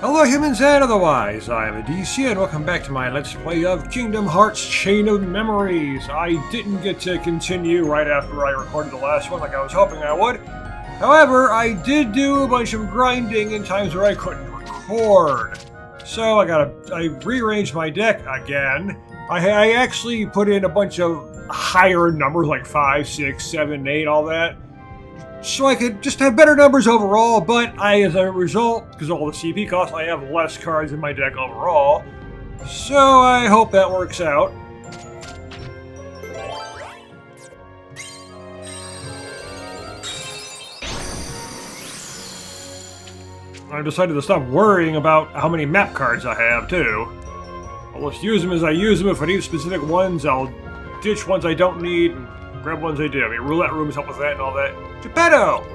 Hello humans and otherwise, I am Addie and welcome back to my Let's Play of Kingdom Hearts Chain of Memories. I didn't get to continue right after I recorded the last one like I was hoping I would. However, I did do a bunch of grinding in times where I couldn't record. So I rearranged my deck again. I actually put in a bunch of higher numbers like 5, 6, 7, 8, all that. So I could just have better numbers overall, but as a result, because of all the CP costs, I have less cards in my deck overall. So I hope that works out. I decided to stop worrying about how many map cards I have, too. I'll just use them as I use them. If I need specific ones, I'll ditch ones I don't need and grab ones I do. I mean, roulette rooms help with that and all that. Geppetto!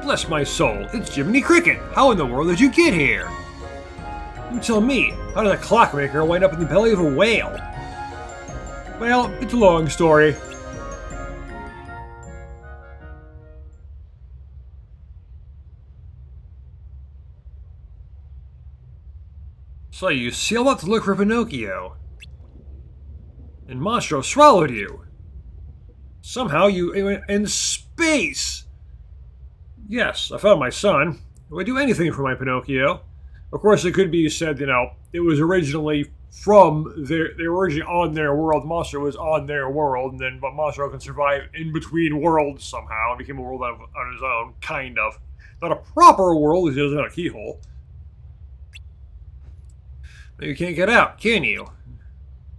Bless my soul, it's Jiminy Cricket! How in the world did you get here? You tell me, how did a clockmaker wind up in the belly of a whale? Well, it's a long story. So you sailed out to look for Pinocchio. And Monstro swallowed you. Somehow you went in space. Yes, I found my son. I would do anything for my Pinocchio. Of course, it could be said, it was originally from they were originally on their world. Monstro was on their world, but Monstro can survive in between worlds somehow and became a world on his own, kind of. Not a proper world, because he doesn't have a keyhole. But you can't get out, can you?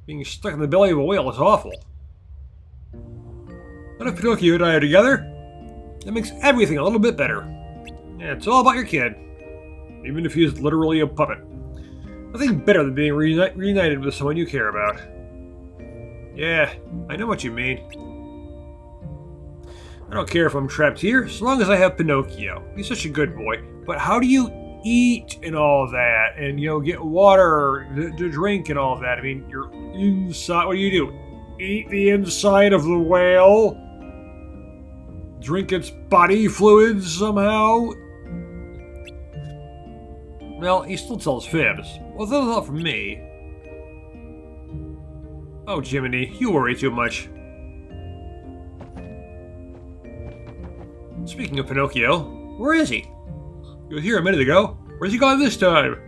Being stuck in the belly of a whale is awful. But if Pinocchio and I are together, that makes everything a little bit better. Yeah, it's all about your kid. Even if he's literally a puppet. Nothing better than being reunited with someone you care about. Yeah, I know what you mean. I don't care if I'm trapped here, as long as I have Pinocchio. He's such a good boy. But how do you eat and all that, and get water to drink and all that? I mean, you're inside. What do? Eat the inside of the whale? Drink its body fluids somehow? Well, he still tells fibs. Well, that's not from me. Oh, Jiminy, you worry too much. Speaking of Pinocchio, where is he? He was here a minute ago. Where's he gone this time?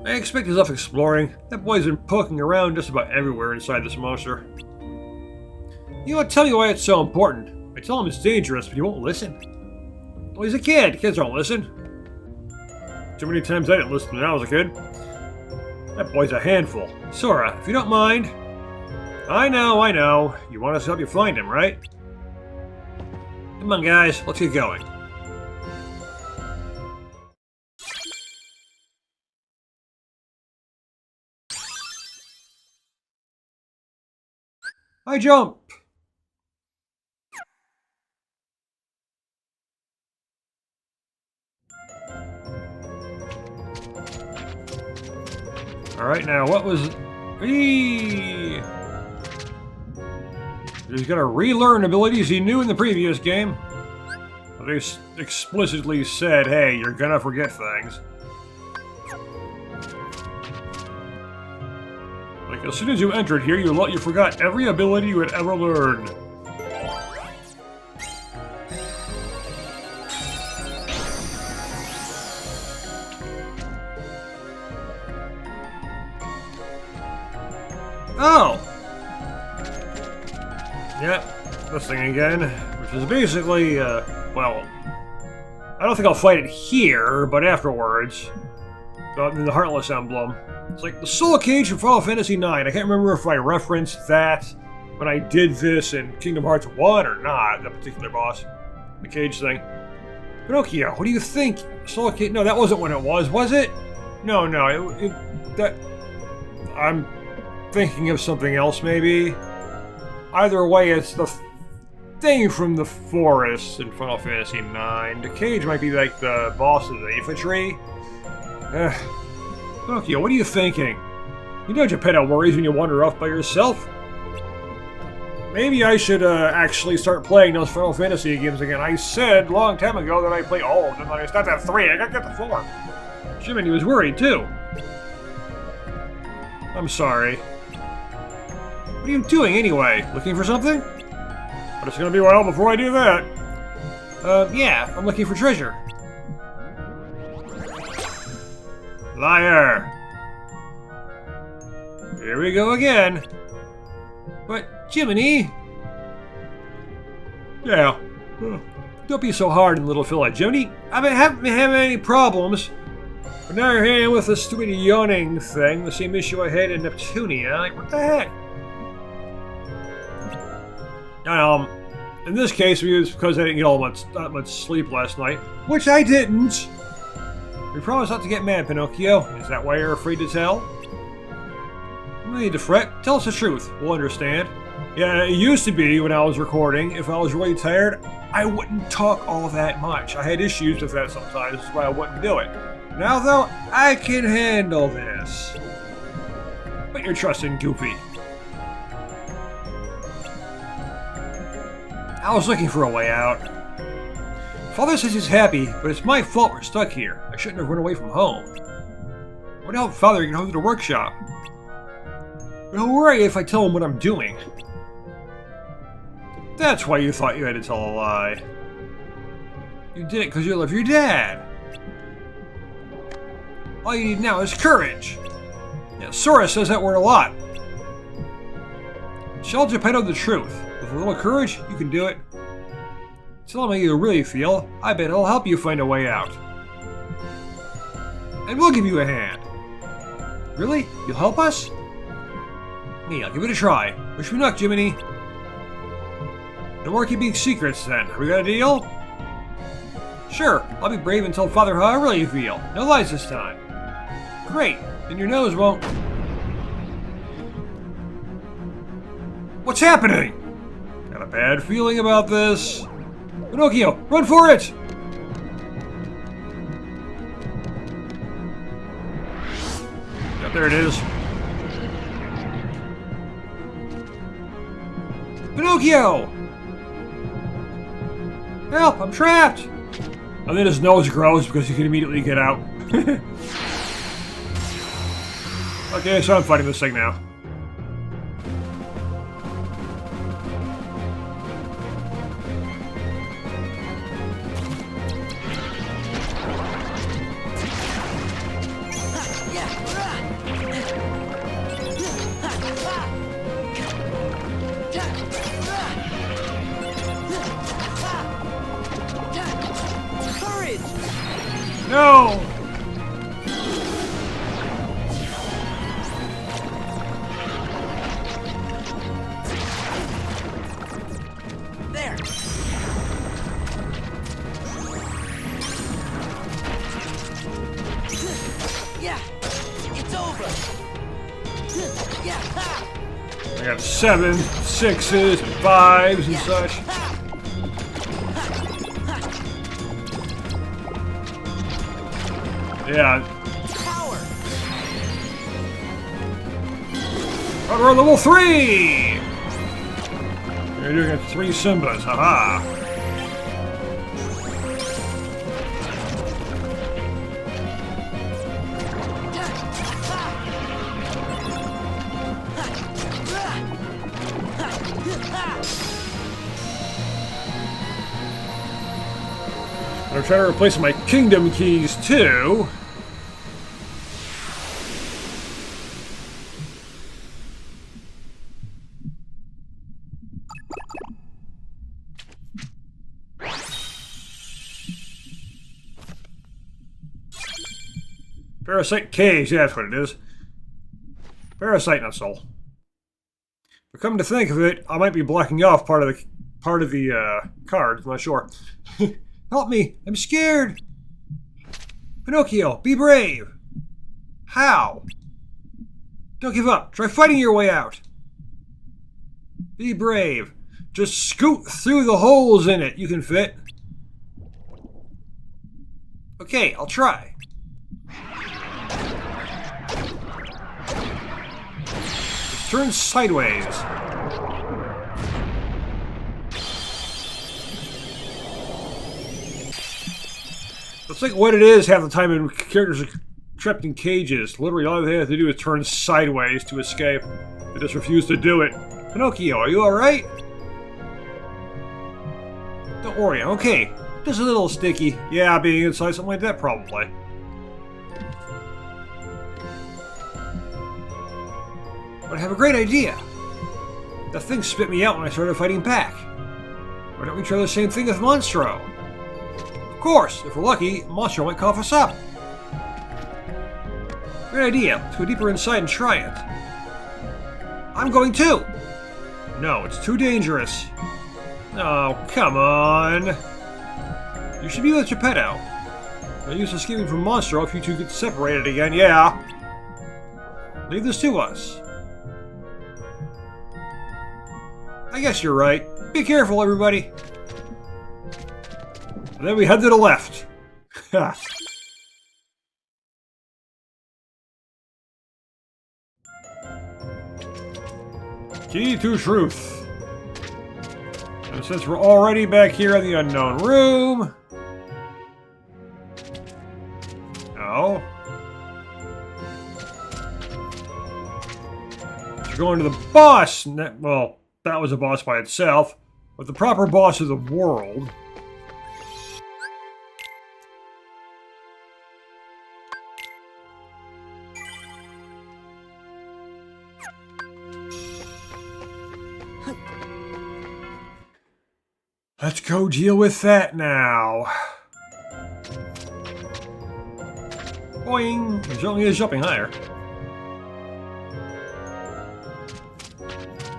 I expect he's off exploring. That boy's been poking around just about everywhere inside this monster. You know what? Tell me why it's so important. I tell him it's dangerous, but he won't listen. Well, he's a kid. Kids don't listen. Too many times I didn't listen when I was a kid. That boy's a handful. Sora, if you don't mind. I know. You want us to help you find him, right? Come on, guys. Let's get going. I jump! Alright, now what was... Eee! He's gonna relearn abilities he knew in the previous game. They explicitly said, hey, you're gonna forget things. Like, as soon as you entered here, you forgot every ability you had ever learned. Oh! Yep, this thing again, which is basically, well, I don't think I'll fight it here, but afterwards. The Heartless Emblem. It's like the Soul Cage from Final Fantasy IX. I can't remember if I referenced that when I did this in Kingdom Hearts 1 or not, that particular boss. The cage thing. Pinocchio, what do you think? Soul Cage? No, that wasn't when it was it? No, I'm thinking of something else, maybe. Either way, it's the thing from the forest in Final Fantasy IX. The cage might be like the boss of the infantry. Pinocchio, what are you thinking? You know Geppetto worries when you wander off by yourself. maybe I should actually start playing those Final Fantasy games again. I said a long time ago that I play all of them. I stopped at 3. I gotta get to 4. Jiminy was worried too. I'm sorry. What are you doing anyway? Looking for something? But it's gonna be a while before I do that. Yeah, I'm looking for treasure. Liar! Here we go again. But, Jiminy... Yeah. Don't be so hard on little fella, Jiminy. I haven't been having any problems. But now you're hanging with this stupid yawning thing, the same issue I had in Neptunia. Like, what the heck? In this case, it was because I didn't get that much sleep last night. Which I didn't! We promised not to get mad, Pinocchio. Is that why you're afraid to tell? No need to fret. Tell us the truth. We'll understand. Yeah, it used to be when I was recording, if I was really tired, I wouldn't talk all that much. I had issues with that sometimes, that's why I wouldn't do it. Now, though, I can handle this. But you're trusting Goofy. I was looking for a way out. Father says he's happy, but it's my fault we're stuck here. I shouldn't have run away from home. What help Father get home to the workshop? Don't worry if I tell him what I'm doing. That's why you thought you had to tell a lie. You did it because you love your dad. All you need now is courage. Yeah, Sora says that word a lot. Tell Geppetto the truth. With a little courage, you can do it. Tell him how you really feel. I bet it'll help you find a way out. And we'll give you a hand. Really? You'll help us? Me, I'll give it a try. Wish me luck, Jiminy. No more keeping secrets, then. We got a deal? Sure, I'll be brave and tell Father how I really feel. No lies this time. Great, then your nose won't... What's happening? Got a bad feeling about this. Pinocchio, run for it! Yep, there it is. Pinocchio! Help, I'm trapped! And then his nose grows because he can immediately get out. Okay, so I'm fighting this thing now. No! There. Yeah, it's over. Yeah. I got 7, 6s, and 5s and such. Yeah. Power. Oh, we're on level 3! You're doing it 3 Simbas, haha. I'm trying to replace my kingdom keys too. Parasite cage, yeah, that's what it is. Parasite not soul. But come to think of it, I might be blocking off part of the cards. I'm not sure. Help me! I'm scared! Pinocchio, be brave! How? Don't give up. Try fighting your way out. Be brave. Just scoot through the holes in it you can fit. Okay, I'll try. Just turn sideways. It's like what it is half the time when characters are trapped in cages. Literally, all they have to do is turn sideways to escape. They just refuse to do it. Pinocchio, are you alright? Don't worry, I'm okay. Just a little sticky. Yeah, being inside something like that, probably. But I have a great idea. That thing spit me out when I started fighting back. Why don't we try the same thing with Monstro? Of course, if we're lucky, Monstro might cough us up. Great idea. Let's go deeper inside and try it. I'm going too! No, it's too dangerous. Oh, come on. You should be with Geppetto. No use escaping from Monstro if you two get separated again, yeah. Leave this to us. I guess you're right. Be careful, everybody. And then we head to the left. Key to truth. And since we're already back here in the unknown room... Oh. We're going to the boss. Well, that was a boss by itself. But the proper boss of the world. Let's go deal with that now. Boing! It certainly is jumping higher.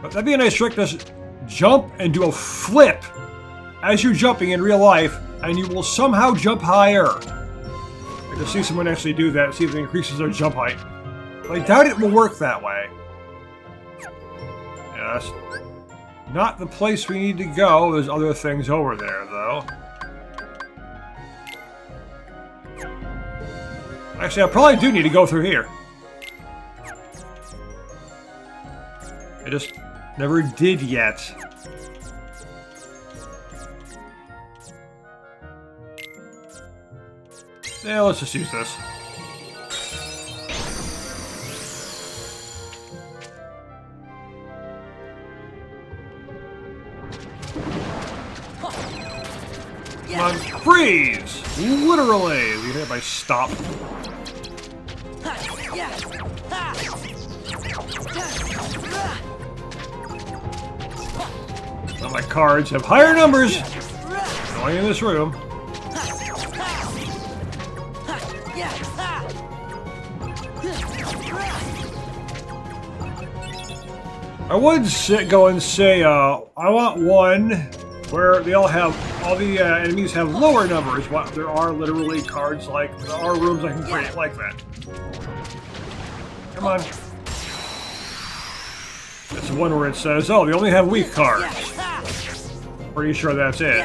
But that'd be a nice trick. Just jump and do a flip as you're jumping in real life, and you will somehow jump higher. I can see someone actually do that and see if it increases their jump height. But I doubt it will work that way. Yes. Not the place we need to go. There's other things over there, though. Actually, I probably do need to go through here. I just never did yet. Yeah, let's just use this. Come on, freeze! Literally! You hit by stop. Well, my cards have higher numbers going in this room. I would go and say, I want one where they all the enemies have lower numbers. But there are literally cards like, there are rooms I can create like that. Come on. That's the one where it says, oh, they only have weak cards. Pretty sure that's it.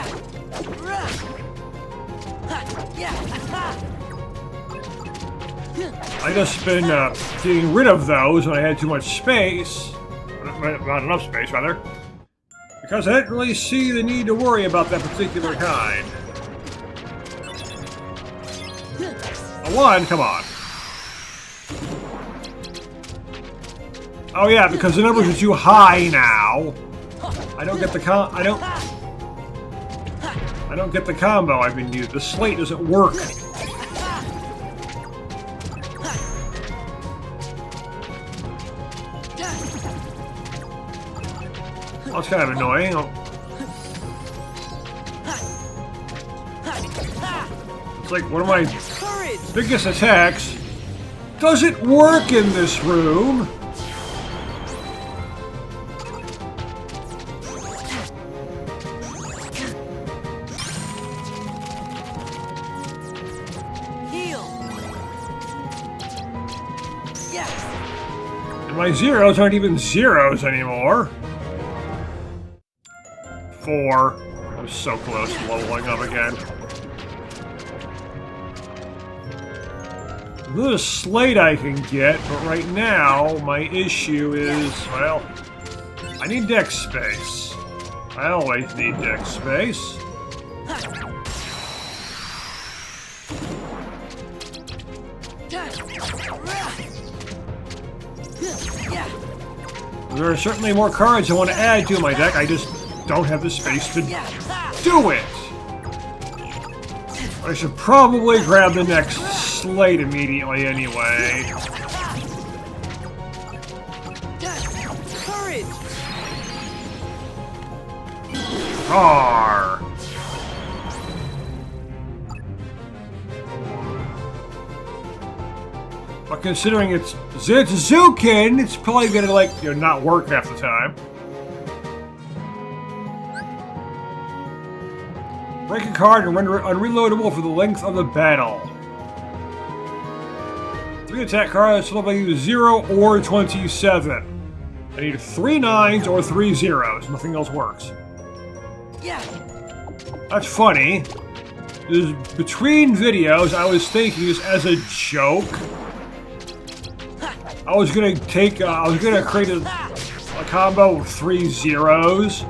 I just been getting rid of those when I had too much space. Not enough space, rather. Because I didn't really see the need to worry about that particular kind. A one, come on. Oh yeah, because the numbers are too high now. I don't get the I don't get the combo I've been using. The slate doesn't work. Oh, it's kind of annoying. It's like one of my biggest attacks doesn't work in this room. And my zeros aren't even zeros anymore. 4. I was so close to leveling up again. There's a slate I can get, but right now my issue is, well, I need deck space. I always need deck space. There are certainly more cards I want to add to my deck, I just don't have the space to do it. I should probably grab the next slate immediately anyway. Courage! Arr! But considering it's Zitsuken, it's probably gonna, like, not work half the time. Break a card and render it unreloadable for the length of the battle. 3 attack cards, so value 0 or 27. I need 3 9s or 3 zeros. Nothing else works. Yeah. That's funny. Between videos, I was thinking this as a joke. I was gonna create a combo of 3 zeros.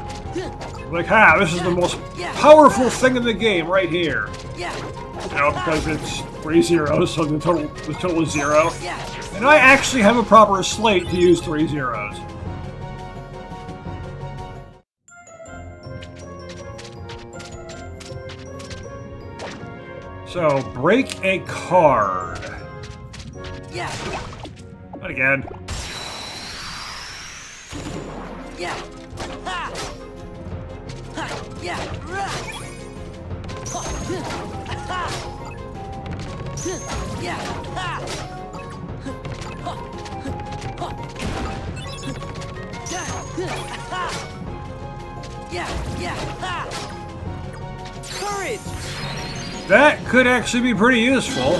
Like, this is the most powerful thing in the game right here. Because it's 3 zeros, so the total is 0. And I actually have a proper slate to use 3 zeros. So, break a card. Not again. Courage! That could actually be pretty useful.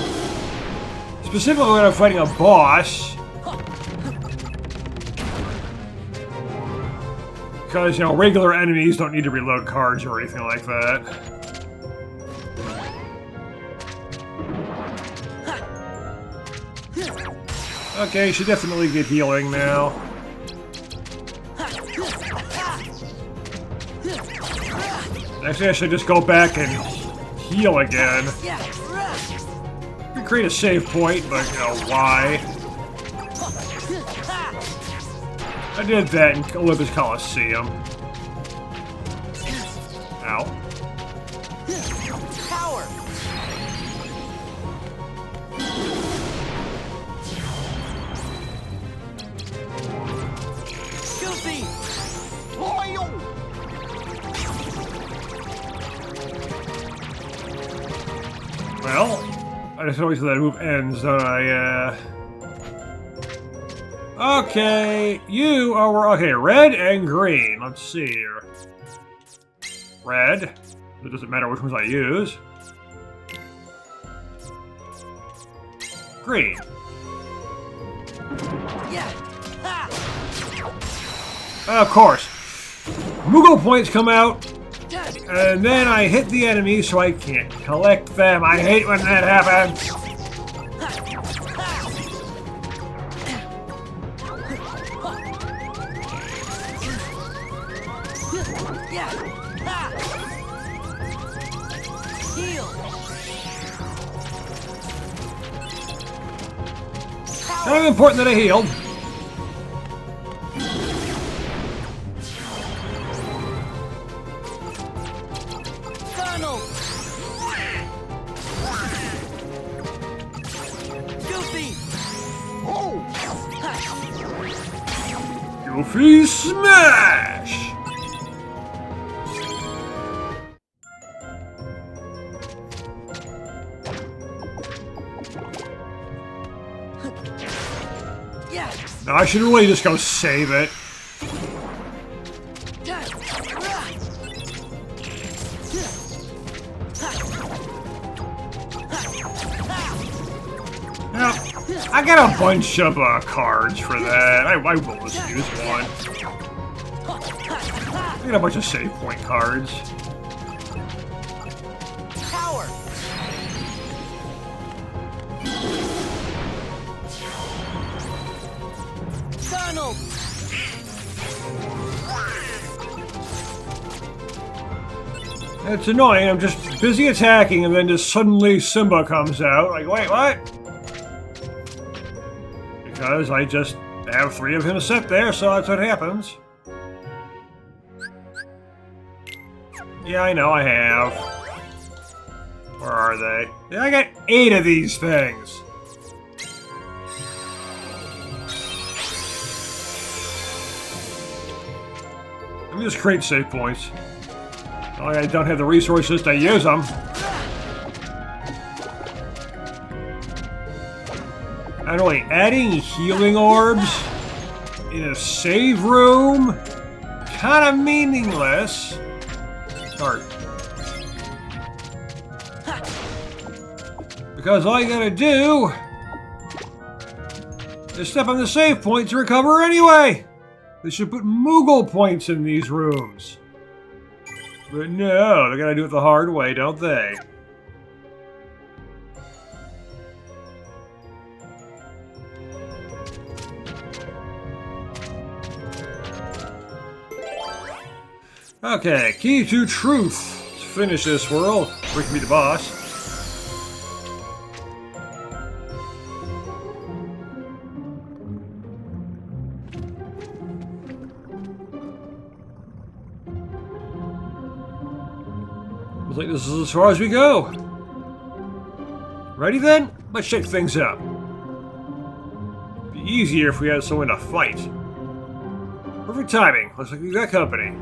Specifically when I'm fighting a boss. Because, regular enemies don't need to reload cards or anything like that. Okay, should definitely get healing now. Actually, I should just go back and heal again. You can create a save point, but, why? I did that in Olympus Coliseum. Ow. Power! Goofy! Well, I just always let that move ends, don't I? Okay, you are... Okay, red and green. Let's see here. Red. It doesn't matter which ones I use. Green. Of course. Moogle points come out, and then I hit the enemy so I can't collect them. I hate when that happens. Kind of important that I healed. Goofy smash! Now I should really just go save it. Now, I got a bunch of cards for that. I will just use one. I got a bunch of save point cards. Power! Donald! It's annoying, I'm just busy attacking and then just suddenly Simba comes out. Like, wait, what? Because I just have 3 of him set there, so that's what happens. Yeah, I know I have. Where are they? Yeah, I got 8 of these things. Let me just create save points. I don't have the resources to use them. And really, adding healing orbs in a save room? Kind of meaningless. Start. Because all you gotta do is step on the save point to recover anyway! They should put Moogle points in these rooms. But no, they gotta do it the hard way, don't they? Okay, key to truth. Let's finish this world. We can be the boss. Looks like this is as far as we go. Ready then? Let's shake things up. It'd be easier if we had someone to fight. Perfect timing. Looks like we got company.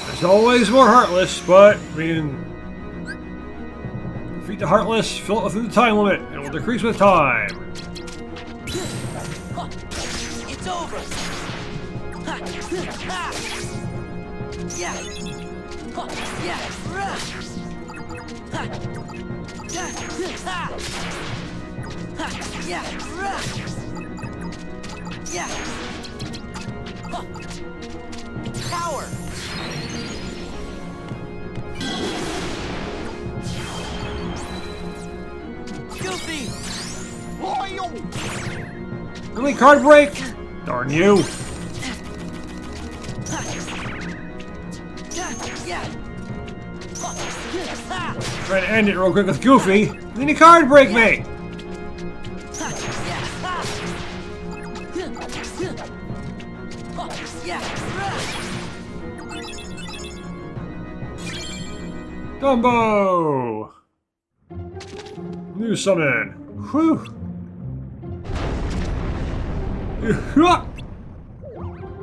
There's always more Heartless, but, I mean... defeat the Heartless, fill it within the time limit, and it will decrease with time. It's over. Yeah. Power. Goofy. Really, card break? Darn you. Try to end it real quick with Goofy, and then you card break me! Dumbo! New summon. Whew!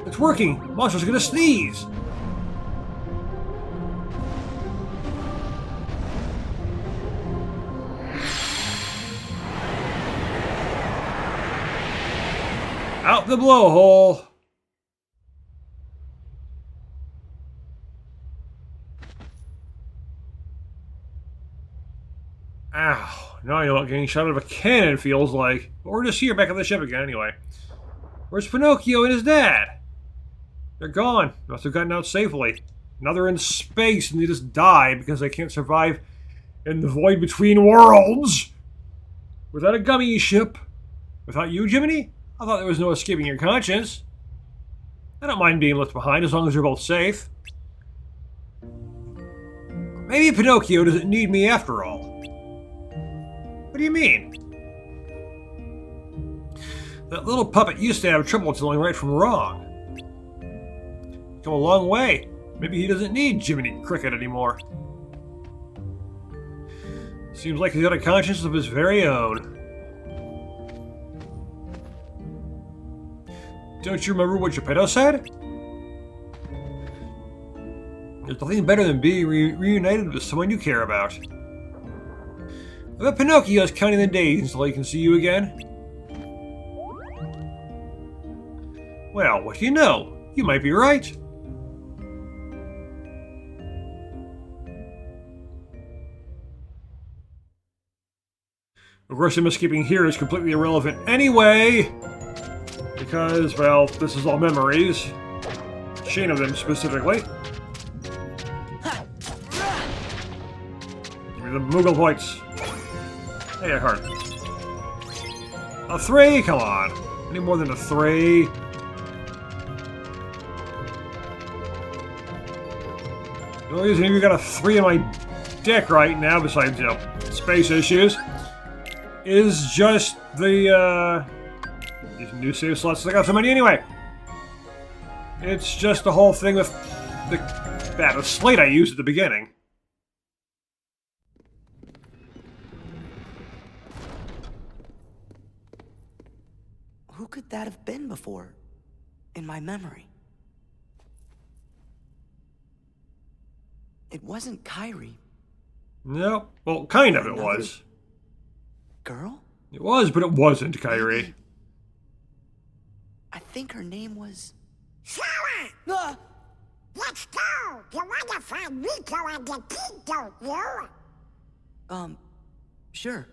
It's working! Monster's gonna sneeze! Out the blowhole! Ow. Now I know what getting shot out of a cannon feels like. But we're just here back on the ship again anyway. Where's Pinocchio and his dad? They're gone. Must have gotten out safely. Now they're in space and they just die because they can't survive in the void between worlds. Without a gummy ship. Without you, Jiminy? I thought there was no escaping your conscience. I don't mind being left behind as long as you're both safe. Maybe Pinocchio doesn't need me after all. What do you mean? That little puppet used to have trouble telling right from wrong. Come a long way. Maybe he doesn't need Jiminy Cricket anymore. Seems like he's got a conscience of his very own. Don't you remember what Geppetto said? There's nothing better than being reunited with someone you care about. I bet Pinocchio's counting the days until he can see you again. Well, what do you know? You might be right. Of course, him escaping here is completely irrelevant anyway. Because, well, this is all memories. Chain of them specifically. Give me the Moogle points. Hey, a card. A 3? Come on. Any more than a 3? The only reason you got a 3 in my dick right now, besides, you know, space issues, is just the, these new save slots. I got so many anyway. It's just the whole thing with the slate I used at the beginning. Who could that have been before? In my memory. It wasn't Kyrie. No, well, kind of it was. Girl? It was, but it wasn't Kyrie. Maybe. I think her name was... Sarah! Let's go! You wanna find Rico and the kid, don't you? Sure.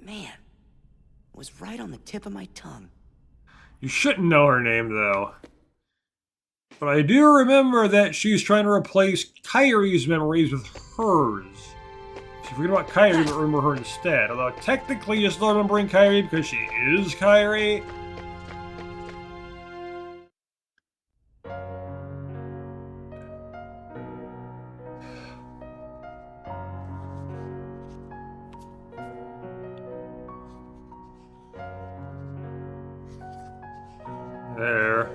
Man, it was right on the tip of my tongue. You shouldn't know her name, though. But I do remember that she's trying to replace Kyrie's memories with hers. She forget about Kyrie, but remember her instead. Although technically you're still remembering Kyrie because she is Kyrie. There.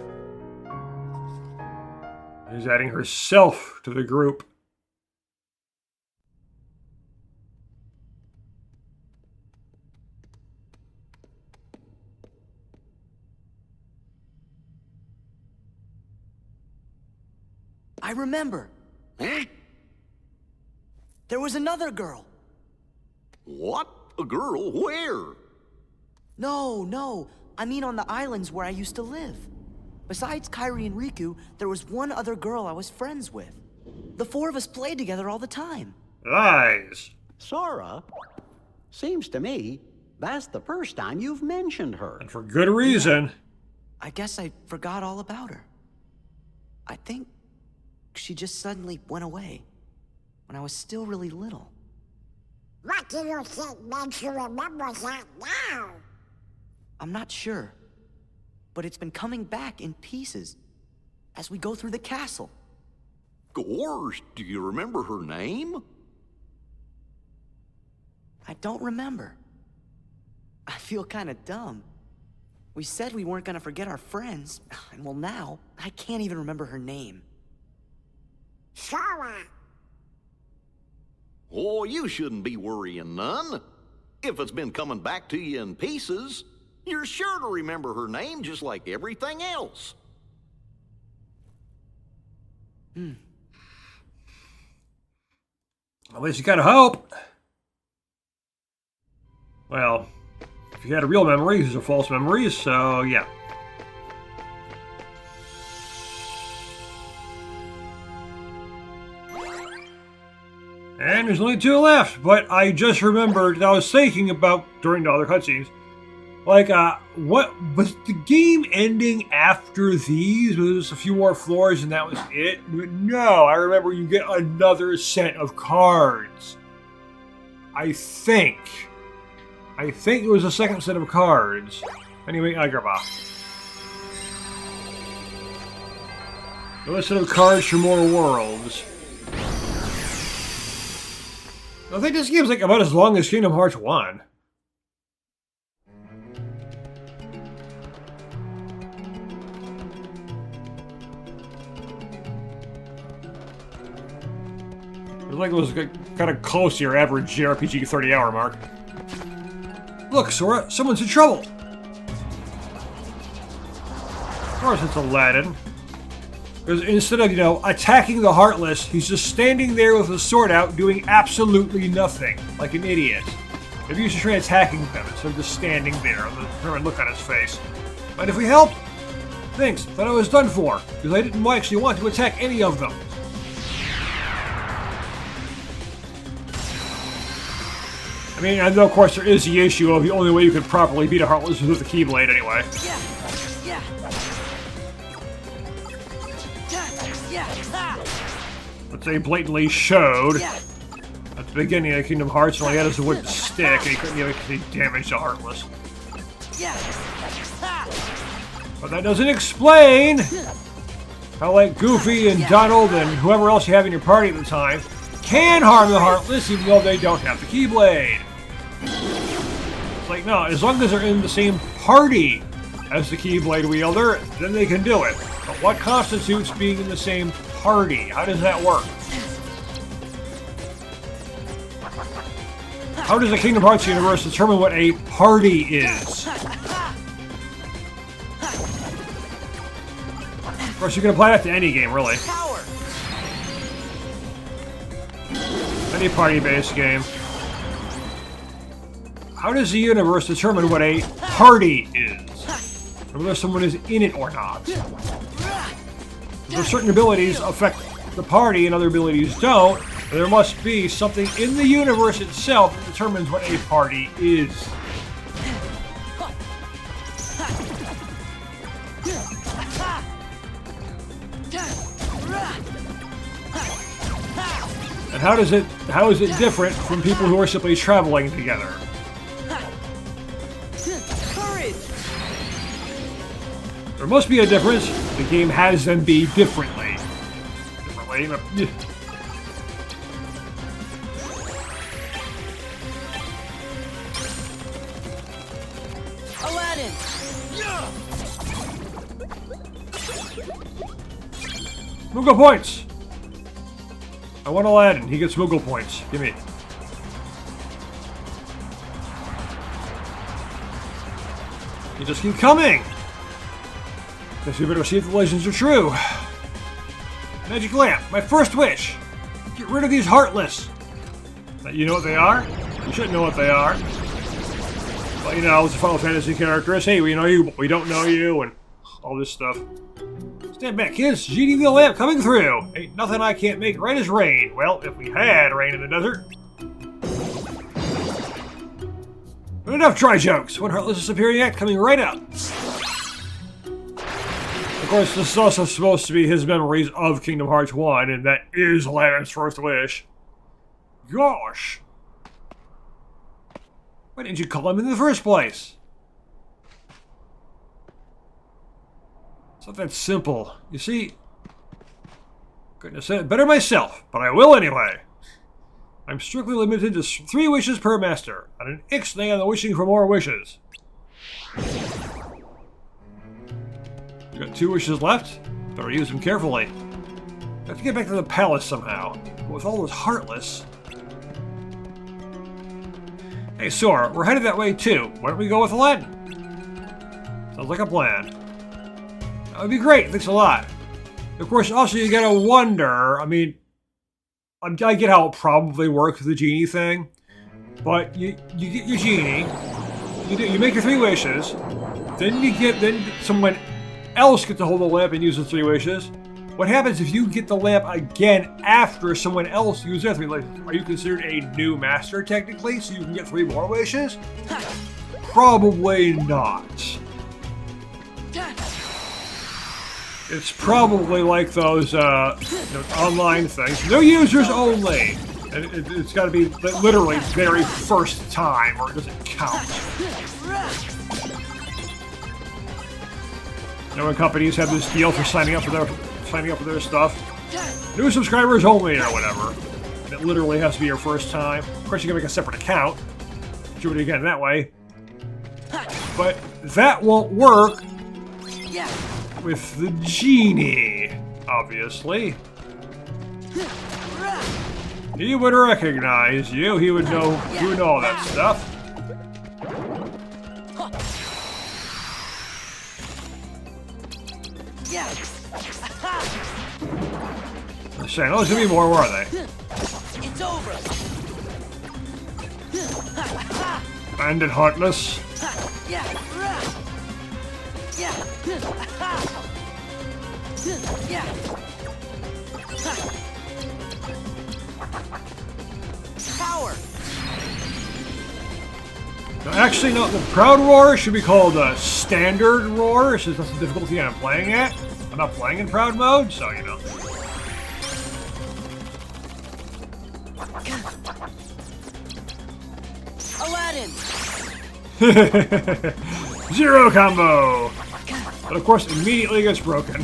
She's adding herself to the group. I remember. Huh? There was another girl. What? A girl? Where? No. I mean on the islands where I used to live. Besides Kyrie and Riku, there was one other girl I was friends with. The four of us played together all the time. Lies. Sora? Seems to me that's the first time you've mentioned her. And for good reason. I guess I forgot all about her. I think she just suddenly went away when I was still really little. What do you think makes you remember that now? I'm not sure, but it's been coming back in pieces as we go through the castle. Gorge, do you remember her name? I don't remember. I feel kind of dumb. We said we weren't gonna forget our friends, and well now, I can't even remember her name. Sora! Oh, you shouldn't be worrying none. If it's been coming back to you in pieces, you're sure to remember her name just like everything else. At least you gotta hope. Well, if you had a real memory, these are false memories, so yeah. And there's only 2 left, but I just remembered that I was thinking about during the other cutscenes. Like, what was the game ending after these? Was this a few more floors and that was it? No, I remember you get another set of cards. I think it was a second set of cards. Anyway, Agrabah. Another set of cards for more worlds. I think this game's like about as long as Kingdom Hearts 1. It was kind of close to your average JRPG 30-hour mark. Look, Sora, someone's in trouble! Of course it's Aladdin. Because instead of, attacking the Heartless, he's just standing there with his sword out doing absolutely nothing, like an idiot. Maybe you should try attacking them instead of just standing there with a determined look on his face. Mind if we helped? Thanks, thought I was done for, because I didn't actually want to attack any of them. I mean, I know, of course, there is the issue of the only way you could properly beat a Heartless is with a Keyblade anyway. But they blatantly showed at the beginning of Kingdom Hearts, all he had was a wooden stick, and he couldn't make any damage to Heartless. But that doesn't explain how, like, Goofy and Donald and whoever else you have in your party at the time can harm the Heartless even though they don't have the Keyblade. It's like, no, as long as they're in the same party as the Keyblade wielder, then they can do it. But what constitutes being in the same party? How does that work? How does the Kingdom Hearts universe determine what a party is? Of course, you can apply that to any game, really. Any party-based game. How does the universe determine what a party is? Whether someone is in it or not. There certain abilities affect the party and other abilities don't. There must be something in the universe itself that determines what a party is. And how is it different from people who are simply traveling together? There must be a difference. The game has them be differently. Aladdin! Moogle points! I want Aladdin. He gets Moogle points. Give me. You just keep coming! Guess we better see if the legends are true. Magic lamp, my first wish! Get rid of these Heartless! You know what they are? You should know what they are. But you know, it's a Final Fantasy characters. Hey, we know you, but we don't know you, and all this stuff. Stand back, kids. Genie the lamp coming through. Ain't nothing I can't make right as rain. Well, if we had rain in the desert. But enough dry jokes. One Heartless disappearing act coming right up. Of course, this is also supposed to be his memories of Kingdom Hearts 1, and that is Aladdin's first wish. Gosh! Why didn't you call him in the first place? It's not that simple. You see, couldn't have said it better myself, but I will anyway. I'm strictly limited to 3 wishes per master, and an ixnay on the wishing for more wishes. You got 2 wishes left? Better use them carefully. I have to get back to the palace somehow, but with all those Heartless. Hey, Sora, we're headed that way too. Why don't we go with Aladdin? Sounds like a plan. That would be great. Thanks a lot. Of course, also you gotta wonder. I mean, I get how it probably works with the genie thing, but you get your genie. You make your 3 wishes. Then someone else gets to hold the lamp and use the 3 wishes. What happens if you get the lamp again after someone else uses their 3 wishes? Are you considered a new master technically, so you can get 3 more wishes? Probably not. It's probably like those online things. No users only. And it's got to be literally very first time, or it doesn't count. You know when companies have this deal for signing up for their stuff? New subscribers only, or whatever. And it literally has to be your first time. Of course, you can make a separate account. Do it again that way. But that won't work with the genie, obviously. He would recognize you. He would know all that stuff. I'm saying, oh, there's gonna be more, were they? It's over. Bandit Heartless. Power. No, actually, no. The Proud Roar should be called Standard Roar, since that's the difficulty I'm playing at. I'm not playing in Proud mode, so you know. Aladdin. Zero combo! But of course, immediately gets broken.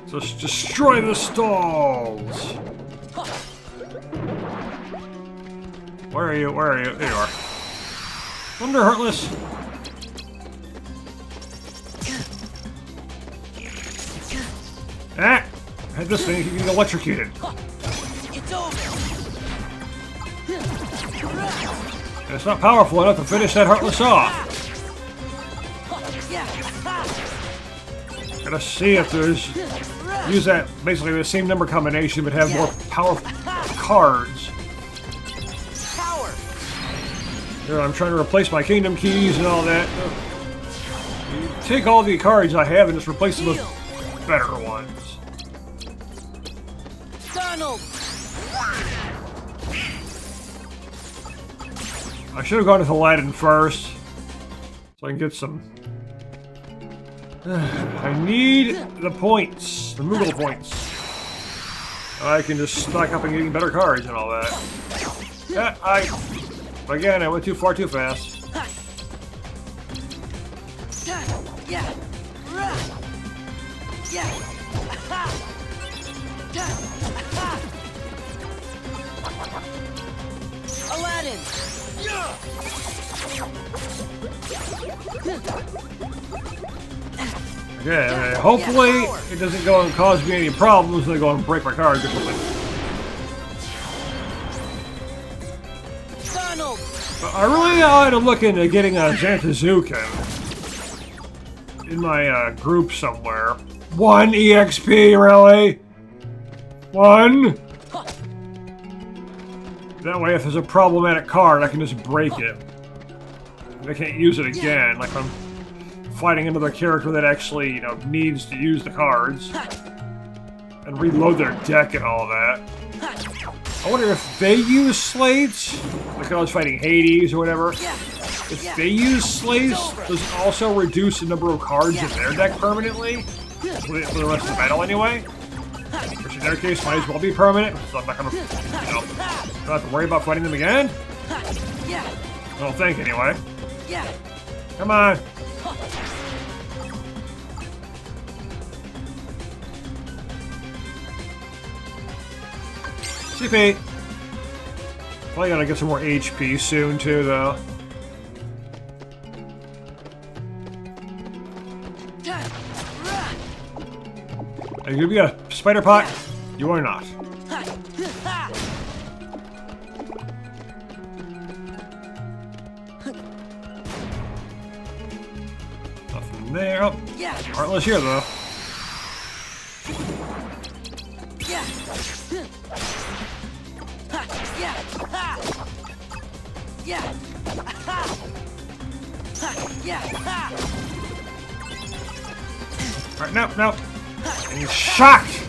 Just destroy the stalls! Where are you? Where are you? There you are. Thunder Heartless! Ah! I had this thing, you can get electrocuted. It's over. It's not powerful enough to finish that Heartless off. Gotta see if there's... Use that, basically the same number combination, but have more powerful cards. Here, I'm trying to replace my kingdom keys and all that. You take all the cards I have and just replace them with better ones. Donald. I should have gone with Aladdin first, so I can get some... I need the points, the Moogle points. I can just stock up and getting better cards and all that. Yeah, again, I went too far too fast. Aladdin. Okay, hopefully it doesn't go and cause me any problems and they go and break my cards or something. Donald. But I really ought to look into getting a Xantazuken in my group somewhere. 1 EXP, really? 1? That way, if there's a problematic card, I can just break it. And I can't use it again, like I'm fighting another character that actually, you know, needs to use the cards. And reload their deck and all that. I wonder if they use slates? Like I was fighting Hades or whatever. If they use slates, does it also reduce the number of cards in their deck permanently? For the rest of the battle anyway? Which in their case might as well be permanent, because I'm not gonna, you know, don't have to worry about fighting them again? I don't think anyway. Come on. CP. Probably gotta get some more HP soon too, though. Are you gonna be a spider pot? You are not. Nothing there. Oh, Heartless here, though. Alright, nope, nope. And he's shocked!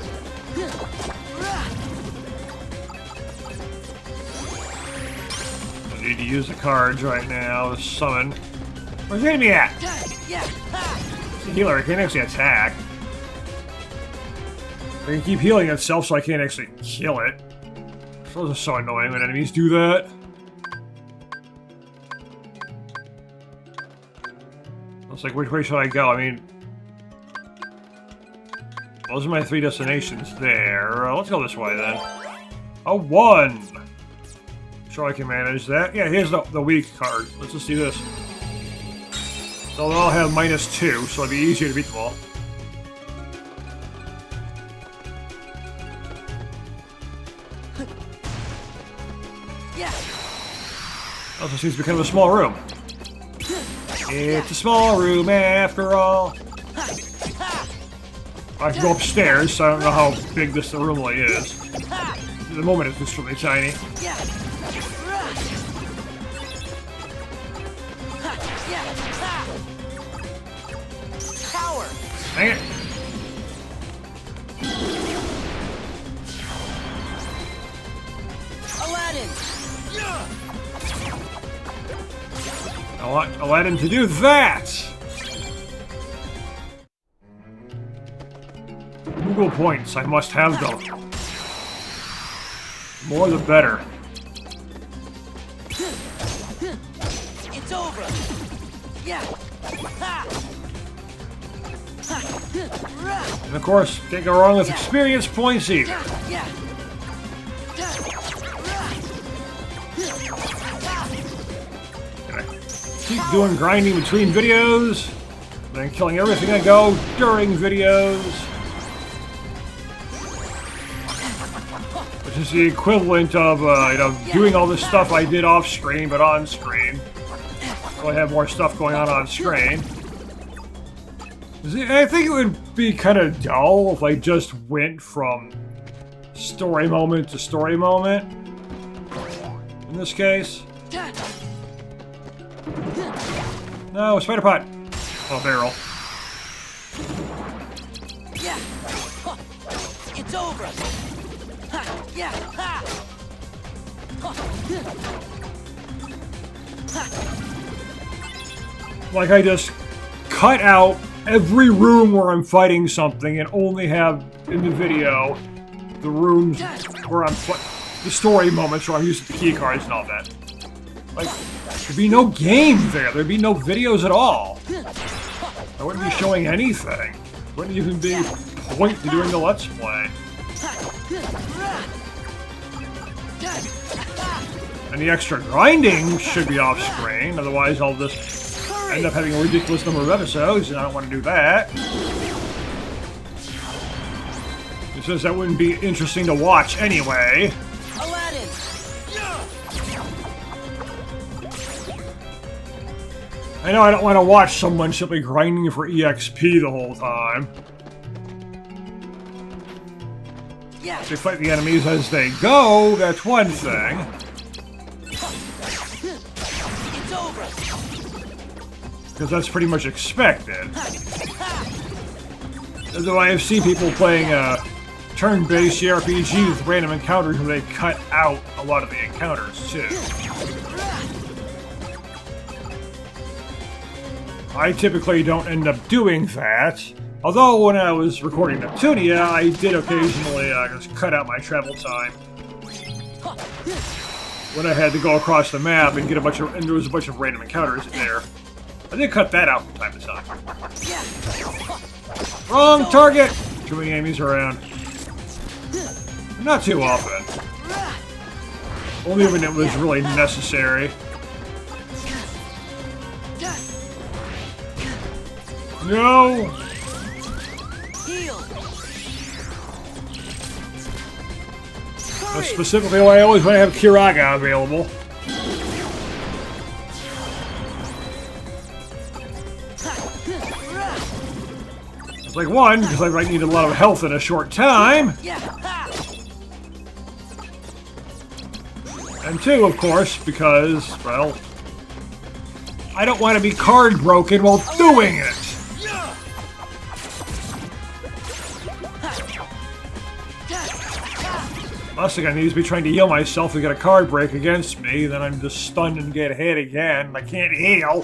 I need to use the cards right now to summon. Where's the enemy at? It's a healer, it can't actually attack. It can keep healing itself so I can't actually kill it. Those are so annoying when enemies do that. I was like, which way should I go? I mean... Those are my 3 destinations there. Let's go this way then. A 1! Sure I can manage that. Yeah, here's the weak card. Let's just do this. So they'll all have -2, so it'll be easier to beat them all. Also seems to be kind of a small room. It's a small room after all. I can go upstairs, so I don't know how big this room really is. At the moment, it's just really tiny. Power. Dang it! Aladdin. I want Aladdin to do that! Google points, I must have them. More the better. It's over. Yeah. Ha. And of course, can't go wrong with experience points either. Yeah. Keep doing grinding between videos, then killing everything I go during videos. Which is the equivalent of, doing all this stuff I did off screen, but on screen. So I have more stuff going on screen. I think it would be kind of dull if I just went from story moment to story moment. In this case. No, spider pot. Oh, barrel. Yeah. It's over. Yeah. Like I just cut out every room where I'm fighting something and only have in the video the rooms where I'm the story moments where I'm using the key cards and all that. Like, there'd be no game there. There'd be no videos at all. I wouldn't be showing anything. Wouldn't even be point to doing the Let's Play. And the extra grinding should be off screen, otherwise I'll just end up having a ridiculous number of episodes, and I don't want to do that. It says that wouldn't be interesting to watch anyway. Aladdin. I know I don't want to watch someone simply grinding for EXP the whole time. Yeah. If they fight the enemies as they go, that's one thing. It's over. Because that's pretty much expected. Although I have seen people playing turn-based JRPGs with random encounters where they cut out a lot of the encounters, too. I typically don't end up doing that. Although when I was recording Neptunia, I did occasionally just cut out my travel time. When I had to go across the map and get and there was a bunch of random encounters in there. I did cut that out from time to time. Wrong target! Too many enemies around. Not too often. Only when it was really necessary. No! That's specifically why I always want to have Kiraga available. It's like one, because I might need a lot of health in a short time. And two, of course, because, well, I don't want to be card broken while doing it. Last thing I need is be trying to heal myself and get a card break against me, then I'm just stunned and get hit again, and I can't heal.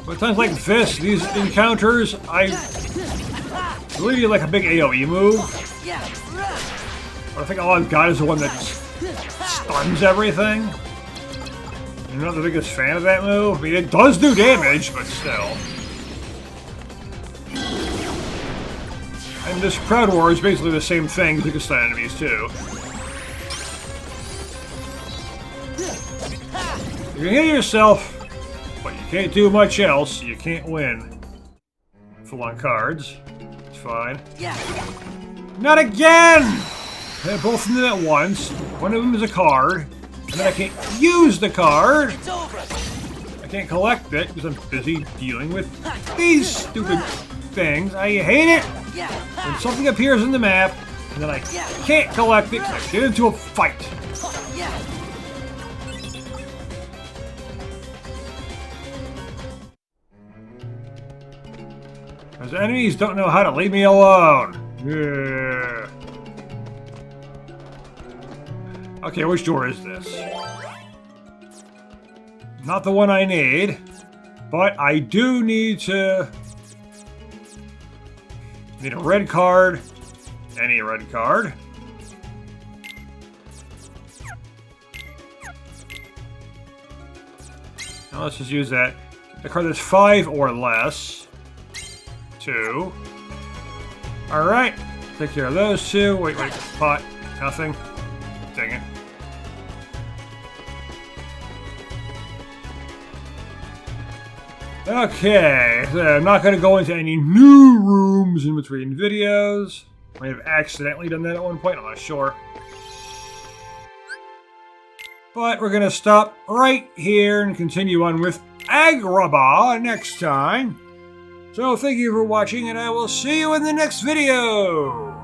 But times like this, these encounters, I really need like a big AoE move. But I think all I've got is the one that stuns everything. I'm not the biggest fan of that move. I mean, it does do damage, but still. And this Crowd War is basically the same thing. You can stun enemies, too. You can heal yourself, but you can't do much else. You can't win. Full on cards. It's fine. Not again! I had both of them at once. One of them is a card. And then I can't use the card! I can't collect it because I'm busy dealing with these stupid things. I hate it! When something appears in the map, and then I can't collect it because I get into a fight. Because enemies don't know how to leave me alone. Yeah. Okay, which door is this? Not the one I need, but I do need to Need a red card. Any red card. Now let's just use that. The card that's 5 or less. 2. Alright. Take care of those 2. Wait, pot. Nothing. Dang it. Okay, so I'm not going to go into any new rooms in between videos. I may have accidentally done that at one point, I'm not sure. But we're going to stop right here and continue on with Agrabah next time. So thank you for watching, and I will see you in the next video!